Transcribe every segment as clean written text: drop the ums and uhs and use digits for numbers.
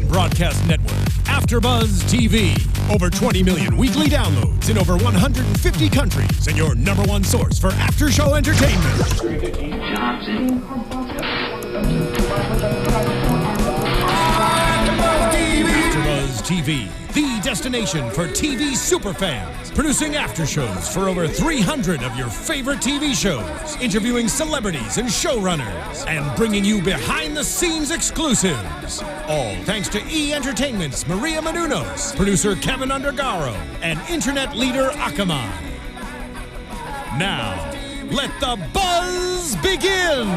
broadcast network, AFTERBUZZ TV. Over 20 million weekly downloads in over 150 countries, and your number one source for after-show entertainment. AFTERBUZZ TV, the destination for TV superfans. Producing after-shows for over 300 of your favorite TV shows. Interviewing celebrities and showrunners. And bringing you behind-the-scenes exclusives. All thanks to E! Entertainment's Maria Menounos, producer Kevin Undergaro, and internet leader Akamai. Now, let the buzz begin!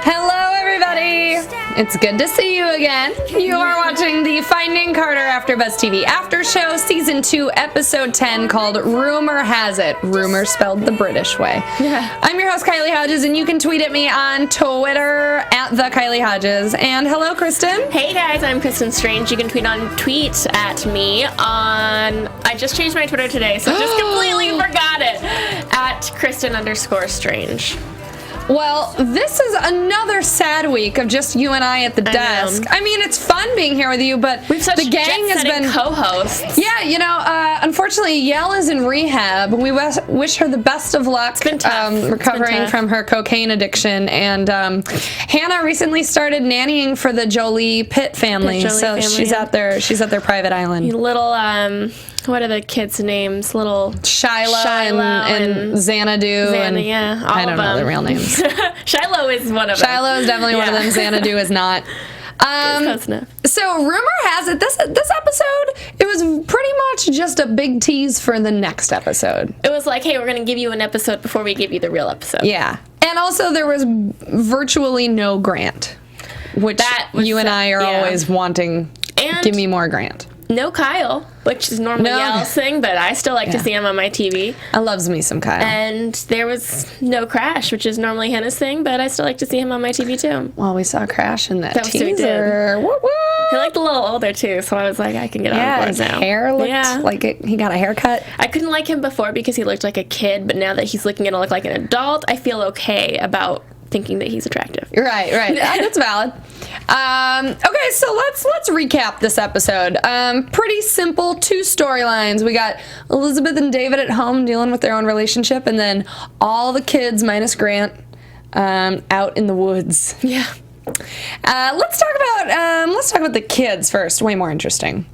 Hello, everybody. It's good to see you again. You are watching the Finding Carter AFTERBUZZ TV After Show Season 2, Episode 10, called Rumor Has It. Rumor spelled the British way. Yeah. I'm your host, Kylie Hodges, and you can tweet at me on Twitter at the Kylie Hodges. And hello, Kristin. Hey, guys. I'm Kristin Strange. You can tweet at me on... I just changed my Twitter today, so I just completely forgot it. At Kristin_Strange. Well, this is another sad week of just you and I at the desk. I mean, it's fun being here with you, but we've such the gang has been co-hosts. Yeah, you know, unfortunately, Yell is in rehab. We wish her the best of luck recovering from her cocaine addiction. And Hannah recently started nannying for the Jolie Pitt family, she's at their private island. Little what are the kids' names? Little Shiloh and Xanadu. Yeah, all I don't know their real names. Shiloh is one of them. Shiloh is definitely one of them. Xanadu is not. So rumor has it this episode, it was pretty much just a big tease for the next episode. It was like, hey, we're going to give you an episode before we give you the real episode. Yeah. And also there was virtually no Grant, which you and I are always wanting. And give me more Grant. No Kyle, which is normally Yell's thing, but I still like to see him on my TV. I loves me some Kyle. And there was no Crash, which is normally Hannah's thing, but I still like to see him on my TV too. Well, we saw Crash in that teaser. Woo woo. He looked a little older too, so I was like, I can get on board his now. Hair looked like he got a haircut. I couldn't like him before because he looked like a kid, but now that he's looking to look like an adult, I feel okay about thinking that he's attractive. Right. That's valid. Okay, so let's recap this episode. Pretty simple, 2 storylines. We got Elizabeth and David at home dealing with their own relationship, and then all the kids minus Grant out in the woods. Yeah. Let's talk about the kids first. Way more interesting.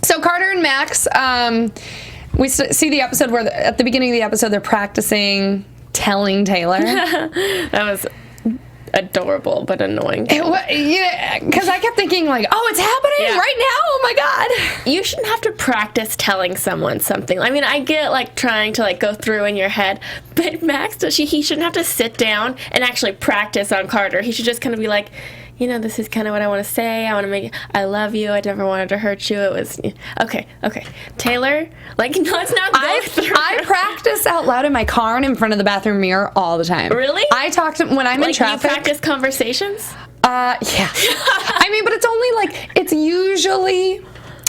So Carter and Max, we see the episode where at the beginning of the episode they're practicing telling Taylor. That was adorable but annoying. Yeah, because I kept thinking like, oh, it's happening right now. Oh my god. You shouldn't have to practice telling someone something. I mean, I get like trying to like go through in your head, but Max, he shouldn't have to sit down and actually practice on Carter. He should just kind of be like, you know, this is kind of what I want to say. I want to make I love you. I never wanted to hurt you. It was okay. Taylor, like, no, let's not go through. I practice out loud in my car and in front of the bathroom mirror all the time. Really? I talk to when I'm in traffic. You practice conversations? Yeah. I mean, but it's only like it's usually.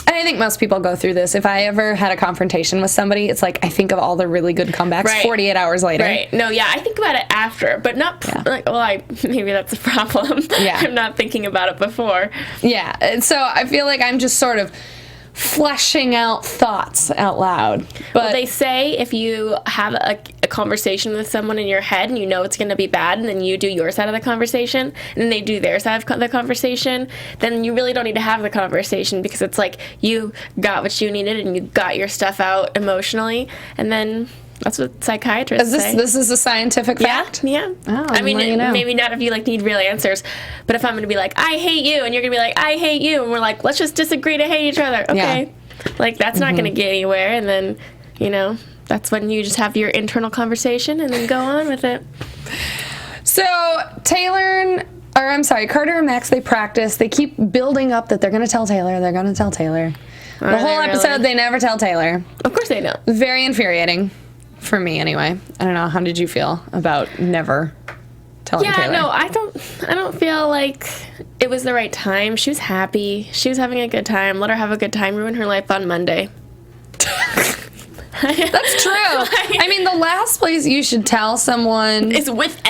And I think most people go through this. If I ever had a confrontation with somebody, it's like I think of all the really good comebacks 48 hours later. Right. No, yeah, I think about it after, but not like, well, maybe that's a problem. Yeah. I'm not thinking about it before. Yeah. And so I feel like I'm just sort of fleshing out thoughts out loud. But they say if you have a conversation with someone in your head and you know it's going to be bad, and then you do your side of the conversation and they do their side of the conversation, then you really don't need to have the conversation because it's like you got what you needed and you got your stuff out emotionally, and then that's what psychiatrists say. This is a scientific fact? Yeah. Oh, I mean, maybe not if you like need real answers, but if I'm going to be like, I hate you, and you're going to be like, I hate you, and we're like, let's just disagree to hate each other. Okay. Yeah. Like, that's not going to get anywhere, and then, you know, that's when you just have your internal conversation and then go on with it. So, Carter and Max, they practice. They keep building up that they're going to tell Taylor. They're going to tell Taylor. The whole episode, they never tell Taylor. Of course they don't. Very infuriating. For me, anyway. I don't know. How did you feel about never telling Taylor? Yeah, no, I don't feel like it was the right time. She was happy. She was having a good time. Let her have a good time. Ruin her life on Monday. That's true. I mean, the last place you should tell someone is with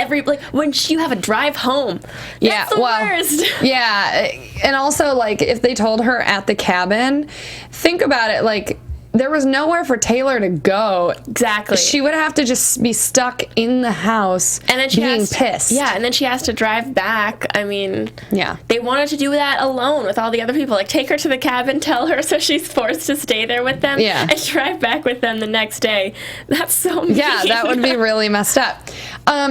when you have a drive home. That's the worst. Yeah, and also, like, if they told her at the cabin, think about it, like, there was nowhere for Taylor to go. Exactly. She would have to just be stuck in the house and then being pissed. Yeah, and then she has to drive back. I mean, they wanted to do that alone with all the other people. Like, take her to the cabin, tell her so she's forced to stay there with them, and drive back with them the next day. That's so mean. Yeah, that would be really messed up.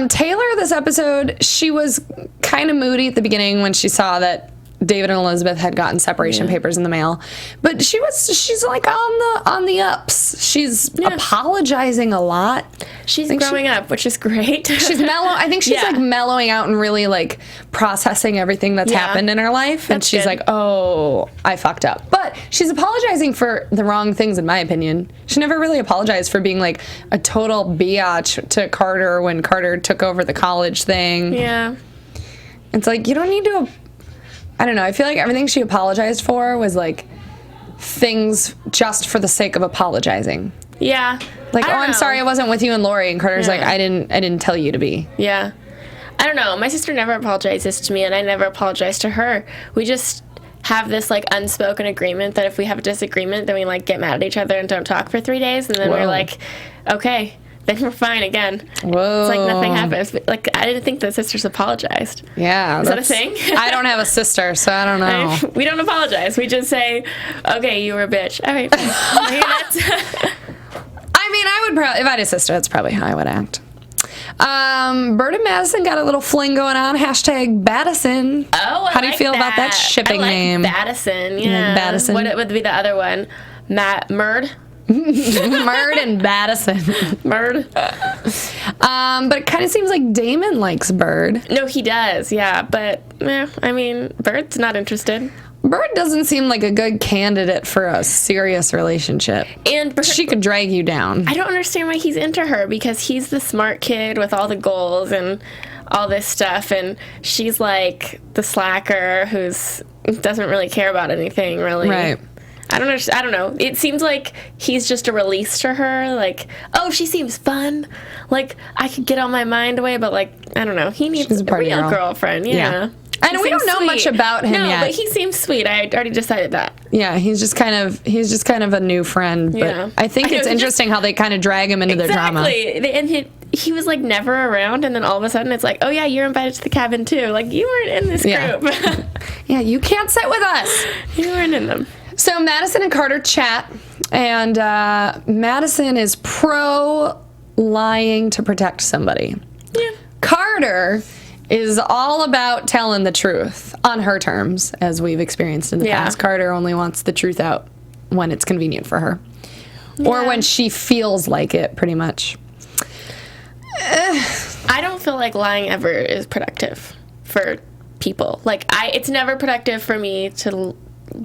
Taylor, this episode, she was kind of moody at the beginning when she saw that David and Elizabeth had gotten separation papers in the mail, but she's like on the ups. She's apologizing a lot. She's growing up, which is great. She's mellow. I think she's like mellowing out and really like processing everything that's happened in her life. And she's like, oh, I fucked up. But she's apologizing for the wrong things, in my opinion. She never really apologized for being like a total biatch to Carter when Carter took over the college thing. Yeah. It's like, you don't need to. I don't know. I feel like everything she apologized for was like things just for the sake of apologizing. Yeah. Like, I'm sorry I wasn't with you and Lori. And Carter's like, I didn't tell you to be. Yeah. I don't know. My sister never apologizes to me, and I never apologize to her. We just have this like unspoken agreement that if we have a disagreement, then we like get mad at each other and don't talk for 3 days, and then we're like, okay. Then we're fine again. Whoa. It's like nothing happens. Like, I didn't think the sisters apologized. Yeah. Is that a thing? I don't have a sister, so I don't know. We don't apologize. We just say, okay, you were a bitch. All right. I mean, I would probably, if I had a sister, that's probably how I would act. Bert and Madison got a little fling going on. Hashtag Battison. Oh, how do you feel about that shipping name? Battison, yeah. Battison. What would be the other one? Murd? Murd and Battison. Murd. But it kind of seems like Damon likes Bird. No, he does, yeah. But, I mean, Bird's not interested. Bird doesn't seem like a good candidate for a serious relationship. And Bird, she could drag you down. I don't understand why he's into her, because he's the smart kid with all the goals and all this stuff, and she's like the slacker who's doesn't really care about anything, really. Right. I don't know. It seems like he's just a release to her. Like, oh, she seems fun. Like, I could get all my mind away, but, like, I don't know. He needs a real girlfriend. Yeah. And we don't know much about him yet. No, but he seems sweet. I already decided that. Yeah, he's just kind of a new friend. But I think it's interesting how they kind of drag him into their drama. Exactly. And he was, like, never around, and then all of a sudden it's like, oh, yeah, you're invited to the cabin, too. Like, you weren't in this group. Yeah, you can't sit with us. You weren't in them. So Madison and Carter chat, and Madison is pro lying to protect somebody. Yeah. Carter is all about telling the truth on her terms, as we've experienced in the past. Carter only wants the truth out when it's convenient for her. Or when she feels like it, pretty much. I don't feel like lying ever is productive for people. Like, it's never productive for me to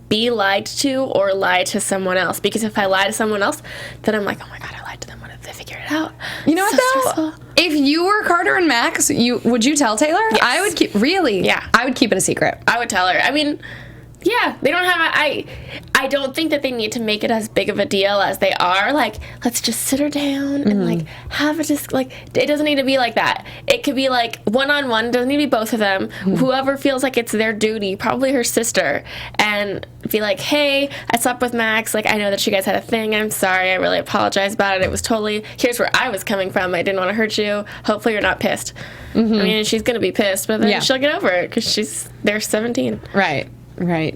be lied to or lie to someone else, because if I lie to someone else, then I'm like, oh my god, I lied to them. What if they figure it out? You know what though? Stressful. If you were Carter and Max, would you tell Taylor? Yes. I would keep I would keep it a secret. I would tell her. I mean, yeah, they don't have I don't think that they need to make it as big of a deal as they are. Like, let's just sit her down and like have it like, it doesn't need to be like that. It could be like one-on-one. It doesn't need to be both of them. Whoever feels like it's their duty, probably her sister, and be like, hey, I slept with Max. Like, I know that you guys had a thing. I'm sorry. I really apologize about it. It was totally, here's where I was coming from. I didn't want to hurt you. Hopefully you're not pissed. I mean, she's going to be pissed, but then she'll get over it because they're 17. Right.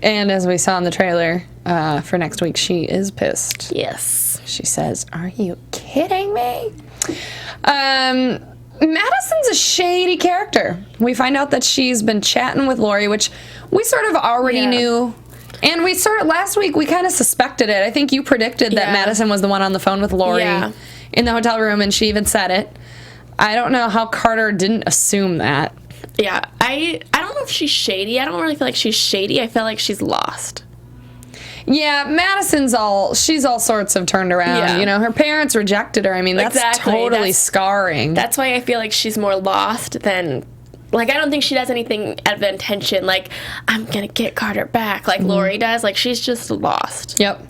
And as we saw in the trailer for next week, she is pissed. Yes. She says, are you kidding me? Madison's a shady character. We find out that she's been chatting with Lori, which we sort of already knew. And last week, we kind of suspected it. I think you predicted that Madison was the one on the phone with Lori in the hotel room, and she even said it. I don't know how Carter didn't assume that. Yeah, I don't know if she's shady. I don't really feel like she's shady. I feel like she's lost. Yeah, Madison's she's all sorts of turned around. Yeah. You know, her parents rejected her. I mean, that's totally scarring. That's why I feel like she's more lost than, like, I don't think she does anything out of intention. Like, I'm going to get Carter back, like Lori does. Like, she's just lost. Yep.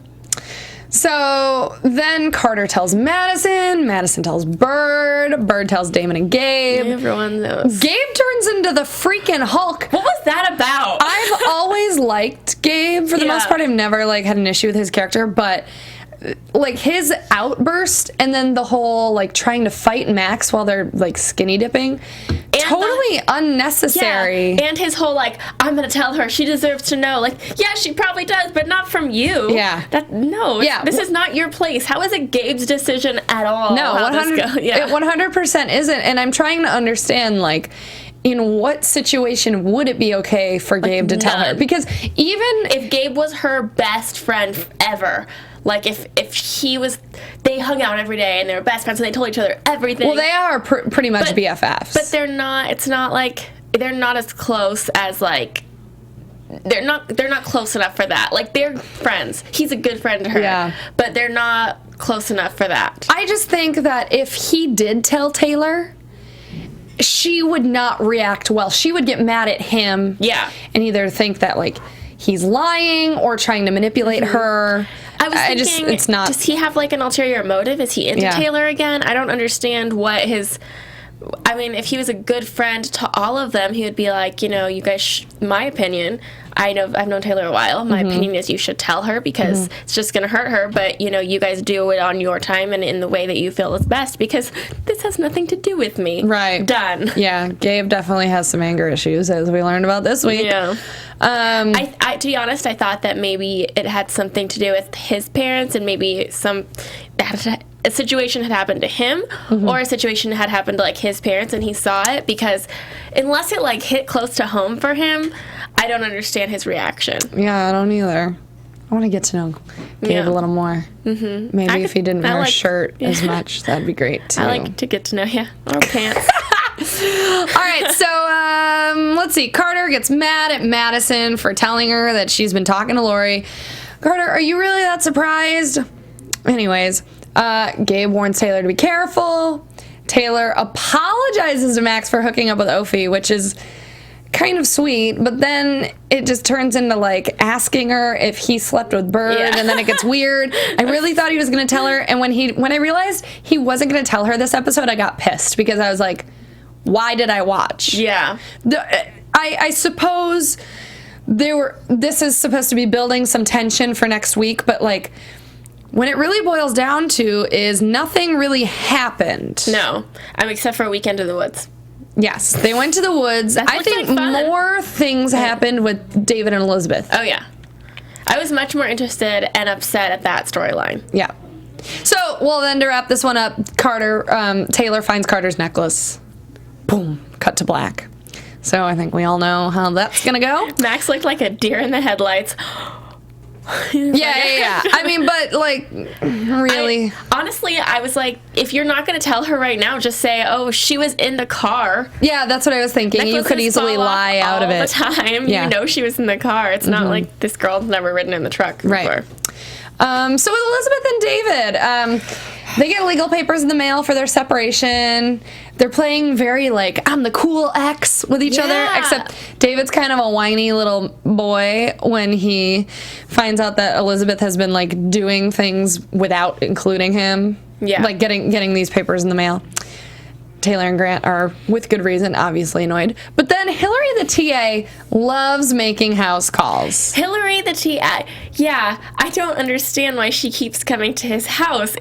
So then Carter tells Madison. Madison tells Bird. Bird tells Damon and Gabe. Everyone knows. Gabe turns into the freaking Hulk. What was that about? I've always liked Gabe for the most part. I've never like had an issue with his character, but like his outburst and then the whole like trying to fight Max while they're like skinny dipping, totally unnecessary. Yeah. And his whole like, I'm gonna tell her, she deserves to know. Like, yeah, she probably does, but not from you. Yeah. This is not your place. How is it Gabe's decision at all? No, 100% isn't. And I'm trying to understand like, in what situation would it be okay for Gabe to tell her? Because even if Gabe was her best friend ever, like if he was, they hung out every day and they were best friends and they told each other everything. Well, they are pretty much BFFs. But they're not. It's not like they're not as close as like. They're not close enough for that. Like they're friends. He's a good friend to her. Yeah. But they're not close enough for that. I just think that if he did tell Taylor, she would not react well. She would get mad at him. Yeah. And either think that like he's lying or trying to manipulate her. I was thinking, it's not. Does he have like an ulterior motive? Is he into Taylor again? I don't understand what his. I mean, if he was a good friend to all of them, he would be like, you know, you guys. My opinion. I've known Taylor a while. My opinion is you should tell her because it's just going to hurt her. But, you know, you guys do it on your time and in the way that you feel is best because this has nothing to do with me. Right. Done. Yeah. Gabe definitely has some anger issues, as we learned about this week. Yeah. I to be honest, I thought that maybe it had something to do with his parents and maybe a situation had happened to him or a situation had happened to like his parents and he saw it because unless it like hit close to home for him, I don't understand his reaction. Yeah, I don't either. I want to get to know Gabe a little more. Mm-hmm. Maybe if he didn't wear a shirt as much, that'd be great too. I like to get to know or pants. All right, so let's see. Carter gets mad at Madison for telling her that she's been talking to Lori. Carter, are you really that surprised? Anyways, Gabe warns Taylor to be careful. Taylor apologizes to Max for hooking up with Ophi, which is kind of sweet, but then it just turns into like asking her if he slept with Bird, and then it gets weird. I really thought he was going to tell her, and when I realized he wasn't going to tell her this episode, I got pissed because I was like, why did I watch? Yeah. I suppose this is supposed to be building some tension for next week, but like when it really boils down to is nothing really happened. No. Except for a weekend in the woods. Yes, they went to the woods. I think like more things happened with David and Elizabeth. Oh, yeah. I was much more interested and upset at that storyline. Yeah. So, well, then to wrap this one up, Taylor finds Carter's necklace. Boom. Cut to black. So I think we all know how that's going to go. Max looked like a deer in the headlights. Yeah. I mean, but, like, really. Honestly, I was like, if you're not going to tell her right now, just say, oh, she was in the car. Yeah, that's what I was thinking. You could easily lie out of it. All the time. Yeah. You know she was in the car. It's not like this girl's never ridden in the truck before. Right. So with Elizabeth and David, they get legal papers in the mail for their separation. They're playing very, like, I'm the cool ex with each other, except David's kind of a whiny little boy when he finds out that Elizabeth has been, like, doing things without including him. Yeah. Like, getting these papers in the mail. Taylor and Grant are, with good reason, obviously annoyed. But then Hillary the TA loves making house calls. Hillary the TA, yeah, I don't understand why she keeps coming to his house.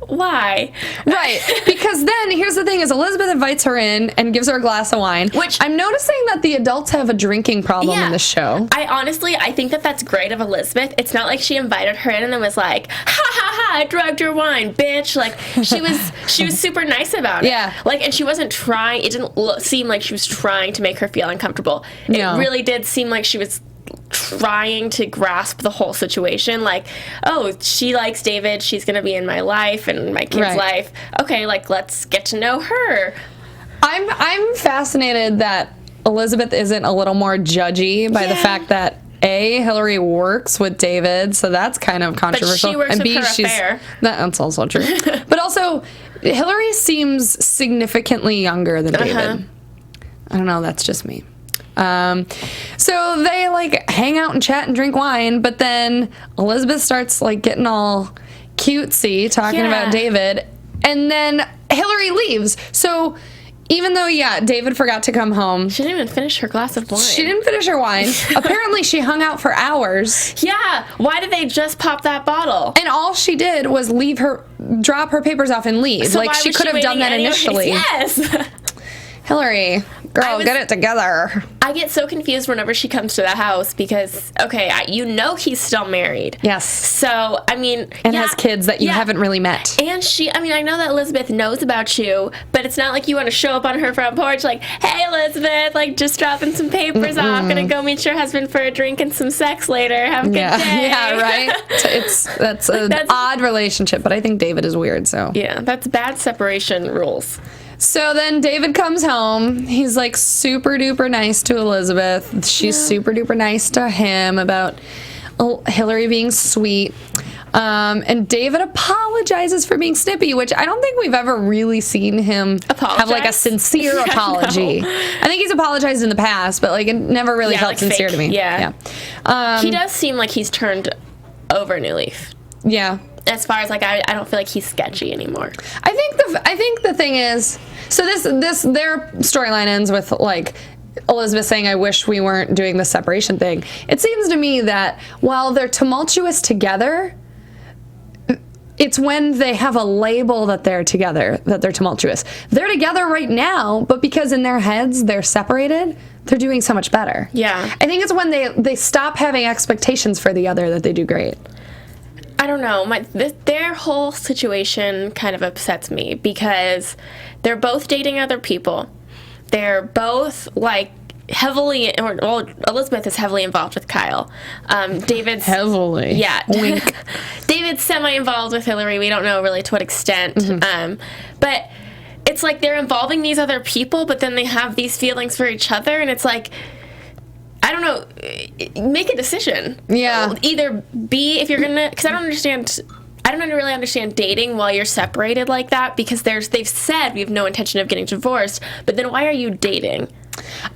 Why? Right, because then, here's the thing, is Elizabeth invites her in and gives her a glass of wine, which I'm noticing that the adults have a drinking problem in this show. I think that that's great of Elizabeth. It's not like she invited her in and then was like, ha ha ha, I drugged your wine, bitch. Like, she was super nice about it. Yeah. Like, and she wasn't trying, it didn't seem like she was trying to make her feel uncomfortable. It really did seem like she was trying to grasp the whole situation. Like, oh, she likes David, she's going to be in my life and my kid's life. Okay, like, let's get to know her. I'm fascinated that Elizabeth isn't a little more judgy by the fact that A, Hillary works with David, so that's kind of controversial. But she works and with B, her affair. That's also true. But also, Hillary seems significantly younger than David. I don't know, that's just me. So they like hang out and chat and drink wine, but then Elizabeth starts like getting all cutesy talking about David, and then Hillary leaves. So even though, David forgot to come home. She didn't even finish her glass of wine. She didn't finish her wine. Apparently, she hung out for hours. Yeah. Why did they just pop that bottle? And all she did was drop her papers off and leave. So like, she could have done that initially. Yes. Hillary, girl, get it together. I get so confused whenever she comes to the house because, he's still married. Yes. So, I mean... And has kids that you haven't really met. And I know that Elizabeth knows about you, but it's not like you want to show up on her front porch like, hey, Elizabeth, like, just dropping some papers off, gonna go meet your husband for a drink and some sex later. Have a good day. Yeah, right? That's an odd relationship, but I think David is weird, so... Yeah, that's bad separation rules. So then David comes home. He's like super duper nice to Elizabeth. She's super duper nice to him about Hillary being sweet. And David apologizes for being snippy, which I don't think we've ever really seen him have like a sincere apology. No. I think he's apologized in the past, but like it never really felt like sincere fake. to me. Yeah. He does seem like he's turned over a new leaf. Yeah. As far as like I don't feel like he's sketchy anymore. I think the thing is, so their storyline ends with like Elizabeth saying, I wish we weren't doing the separation thing. It seems to me that while they're tumultuous together, it's when they have a label that they're together that they're tumultuous. They're together right now, but because in their heads they're separated, they're doing so much better. Yeah. I think it's when they stop having expectations for the other that they do great. I don't know. Their whole situation kind of upsets me because they're both dating other people. They're both like Elizabeth is heavily involved with Kyle. David's heavily. Yeah. Wink. David's semi-involved with Hillary. We don't know really to what extent. But it's like they're involving these other people, but then they have these feelings for each other, and it's like, I don't know, make a decision. Yeah. Either if you're gonna, because I don't really understand dating while you're separated like that, because they've said we have no intention of getting divorced, but then why are you dating?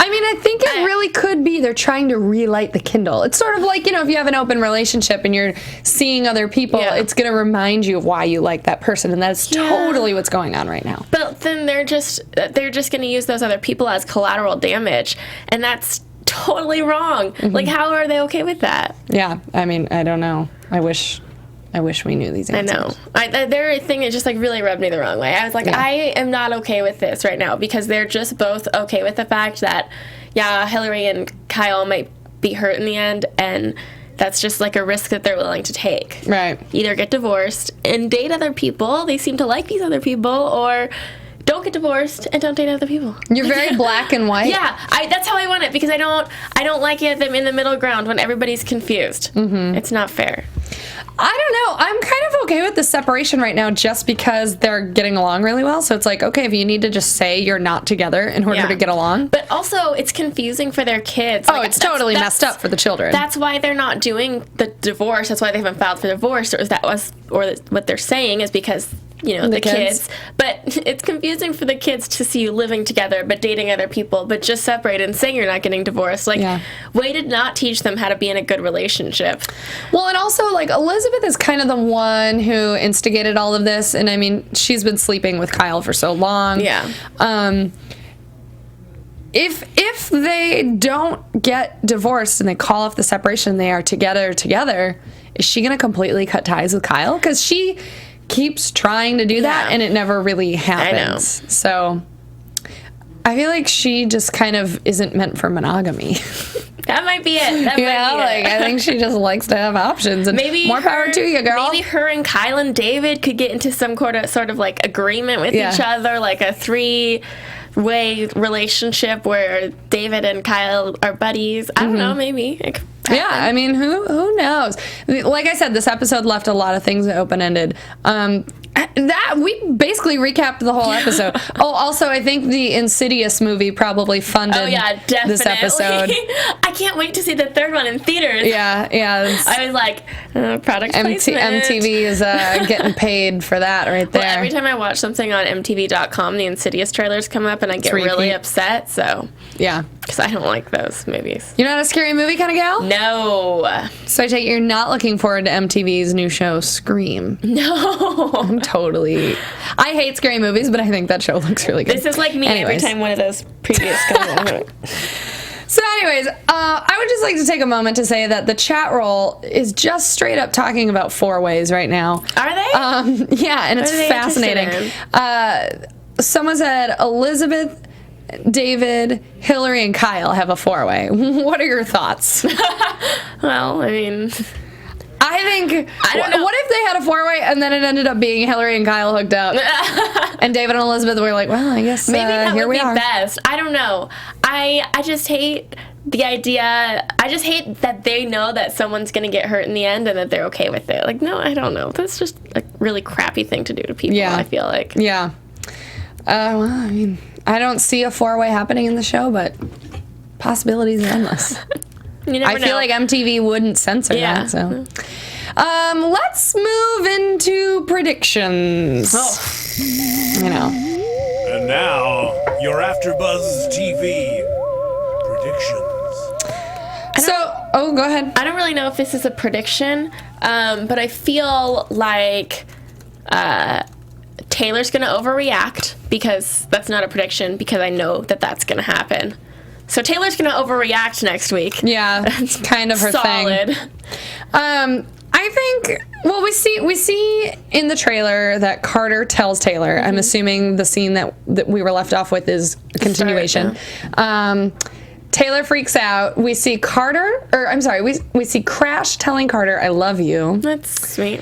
I mean, I think it really could be they're trying to relight the Kindle. It's sort of like, if you have an open relationship and you're seeing other people, it's going to remind you of why you like that person, and that's totally what's going on right now. But then they're just going to use those other people as collateral damage, and that's totally wrong. Like, how are they okay with that? Yeah, I mean, I don't know. I wish we knew these answers. I know. Their thing just like really rubbed me the wrong way. I was like, I am not okay with this right now, because they're just both okay with the fact that, Hillary and Kyle might be hurt in the end, and that's just like a risk that they're willing to take. Right. Either get divorced and date other people. They seem to like these other people, or don't get divorced and don't date other people. You're very black and white. Yeah, that's how I want it, because I don't like it them in the middle ground when everybody's confused. It's not fair. I don't know. I'm kind of okay with the separation right now just because they're getting along really well. So it's like, okay, if you need to just say you're not together in order to get along. But also, it's confusing for their kids. Oh, it's totally messed up for the children. That's why they're not doing the divorce. That's why they haven't filed for divorce. Or what they're saying is because, the kids. But it's confusing for the kids to see you living together but dating other people, but just separated and saying you're not getting divorced. Like, way to not teach them how to be in a good relationship. Well, and also, like, Elizabeth is kind of the one who instigated all of this, and I mean, she's been sleeping with Kyle for so long. Yeah. If they don't get divorced and they call off the separation, they are together, is she going to completely cut ties with Kyle? Because she keeps trying to do that, and it never really happens. I know. So I feel like she just kind of isn't meant for monogamy. That might be it. I think she just likes to have options, and maybe more power to you, girl. Maybe her and Kyle and David could get into some sort of like agreement with each other, like a 3-way relationship where David and Kyle are buddies. I don't know, maybe. Yeah, I mean, who knows? Like I said, this episode left a lot of things open-ended. That we basically recapped the whole episode. Also, I think the Insidious movie probably funded this episode. I can't wait to see the third one in theaters. Yeah. I was like, product placement. MTV is getting paid for that right there. Well, every time I watch something on MTV.com, the Insidious trailers come up, and I get really upset. So yeah. Because I don't like those movies. You're not a scary movie kind of gal? No. So I take it you're not looking forward to MTV's new show, Scream. No. I'm totally... I hate scary movies, but I think that show looks really good. This is like me every time one of those previous comes on. So anyways, I would just like to take a moment to say that the chat roll is just straight up talking about four-ways right now. Are they? Yeah, and it's fascinating. Someone said Elizabeth, David, Hillary, and Kyle have a four-way. What are your thoughts? Well, I mean... I think... I don't know. What if they had a four-way and then it ended up being Hillary and Kyle hooked up? And David and Elizabeth were like, well, I guess maybe that here would we be are. Best. I don't know. I just hate the idea... I just hate that they know that someone's going to get hurt in the end and that they're okay with it. Like, no, I don't know. That's just a really crappy thing to do to people, I feel like. Yeah. Well, I mean... I don't see a four-way happening in the show, but possibilities are endless. You never know. I feel like MTV wouldn't censor that. So, let's move into predictions. You know. And now, your AFTERBUZZ TV predictions. Go ahead. I don't really know if this is a prediction, but I feel like Taylor's going to overreact, because that's not a prediction, because I know that that's going to happen. So Taylor's going to overreact next week. Yeah, it's kind of her thing. I think, well, we see in the trailer that Carter tells Taylor. I'm assuming the scene that we were left off with is a continuation. Taylor freaks out. We see we see Crash telling Carter, I love you. That's sweet.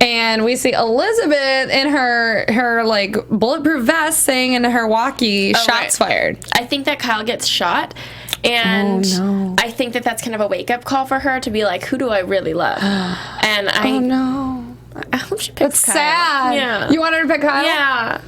And we see Elizabeth in her like bulletproof vest saying into her walkie, shots fired. I think that Kyle gets shot, and I think that that's kind of a wake-up call for her to be like, who do I really love? And I hope she picks That's Kyle. sad. Yeah. You want her to pick Kyle? Yeah.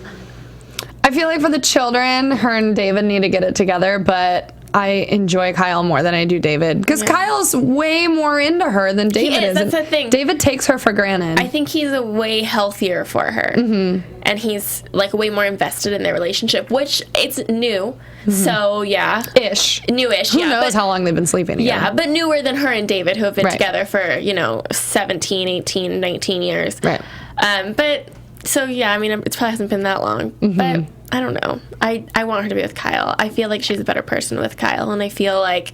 I feel like for the children, her and David need to get it together, but I enjoy Kyle more than I do David, because Kyle's way more into her than David is. That's the thing. David takes her for granted. I think he's a way healthier for her, and he's like way more invested in their relationship, which it's new. So newish. Who knows how long they've been sleeping together? Yeah, but newer than her and David, who have been together for 17, 18, 19 years. Right. But so I mean, it probably hasn't been that long, but. I don't know. I want her to be with Kyle. I feel like she's a better person with Kyle, and I feel like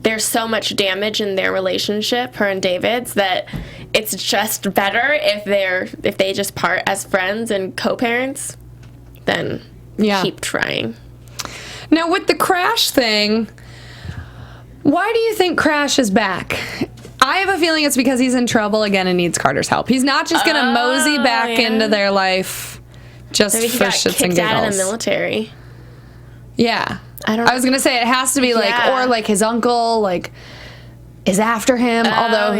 there's so much damage in their relationship, her and David's, that it's just better if they just part as friends and co-parents, then keep trying. Now, with the Crash thing, why do you think Crash is back? I have a feeling it's because he's in trouble again and needs Carter's help. He's not just going to mosey back into their life. Just maybe he for got shits kicked and giggles. out of the military. Yeah. I don't know. I was going to say it has to be or like his uncle is after him. Although,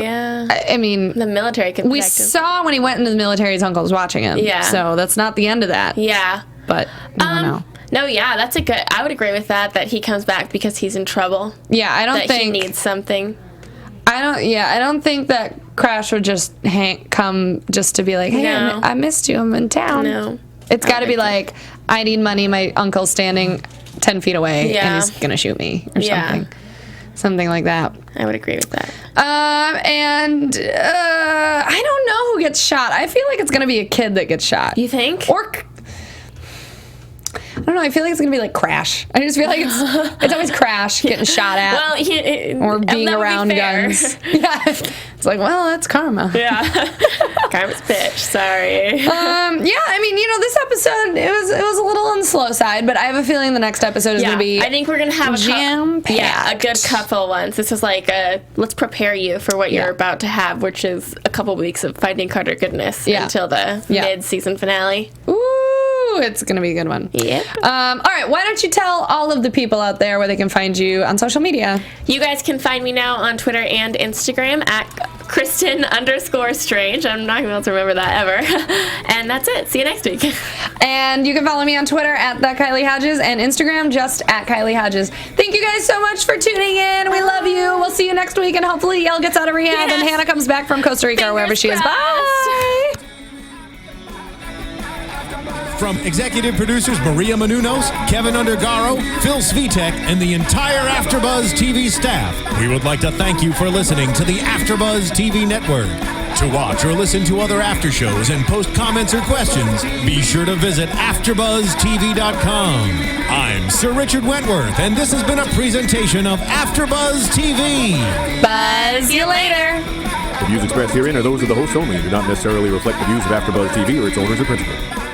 I mean, the military can we protect him. saw when he went into the military, his uncle was watching him. Yeah. So that's not the end of that. Yeah. But I don't know. No, that's a good, I would agree with that he comes back because he's in trouble. Yeah, I don't think he needs something. I don't think that Crash would just come just to be like, hey, I missed you, I'm in town. No. It's got to be like, I need money, my uncle's standing 10 feet away, and he's going to shoot me, or something. Something like that. I would agree with that. And I don't know who gets shot. I feel like it's going to be a kid that gets shot. You think? Or... I don't know. I feel like it's gonna be like Crash. I just feel like it's always Crash getting shot at, or being around guns. Yeah, it's like, well, that's karma. Yeah, karma's bitch. Sorry. I mean, this episode it was a little on the slow side, but I have a feeling the next episode is gonna be. I think we're gonna have a good couple ones. This is like let's prepare you for what you're about to have, which is a couple weeks of Finding Carter goodness until the mid-season finale. Ooh, it's gonna be a good one. Yep. All right, why don't you tell all of the people out there where they can find you on social media? You guys can find me now on Twitter and Instagram at Kristin_Strange. I'm not gonna be able to remember that ever. And that's it. See you next week. And you can follow me on Twitter at Kylie Hodges and Instagram just at Kylie Hodges. Thank you guys so much for tuning in. We love you. We'll see you next week, and hopefully Yale gets out of rehab and Hannah comes back from Costa Rica or wherever she is. Bye. From executive producers Maria Menounos, Kevin Undergaro, Phil Svitek, and the entire AfterBuzz TV staff, we would like to thank you for listening to the AfterBuzz TV network. To watch or listen to other after shows and post comments or questions, be sure to visit AfterBuzzTV.com. I'm Sir Richard Wentworth, and this has been a presentation of AfterBuzz TV. Buzz you later. The views expressed herein are those of the hosts only and do not necessarily reflect the views of AfterBuzz TV or its owners or principals.